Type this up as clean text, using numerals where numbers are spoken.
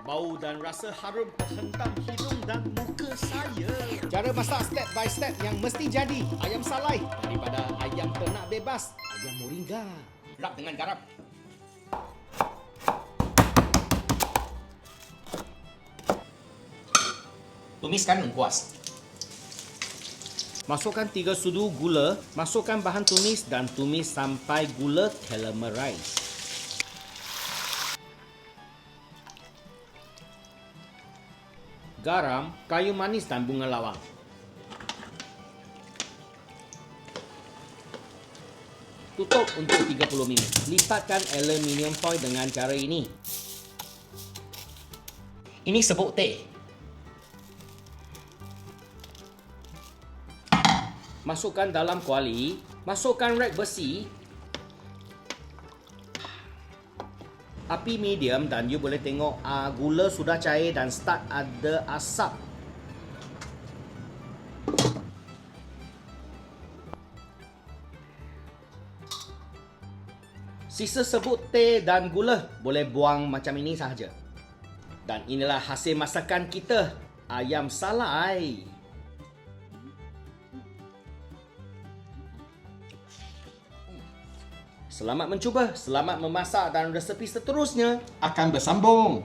Bau dan rasa harum terhentam hidung dan muka saya. Cara masak step by step yang mesti jadi. Ayam salai daripada ayam ternak bebas. Ayam moringa. Rap dengan garam. Tumiskan lengkuas. Masukkan 3 sudu gula. Masukkan bahan tumis dan tumis sampai gula caramelize. Garam, kayu manis dan bunga lawang. Tutup untuk 30 minit. Lipatkan aluminium foil dengan cara ini. Ini serbuk teh. Masukkan dalam kuali. Masukkan rek besi. Api medium dan you boleh tengok gula sudah cair dan start ada asap. Sisa serbuk teh dan gula boleh buang macam ini sahaja. Dan inilah hasil masakan kita, ayam salai. Selamat mencuba, selamat memasak dan resepi seterusnya Akan bersambung.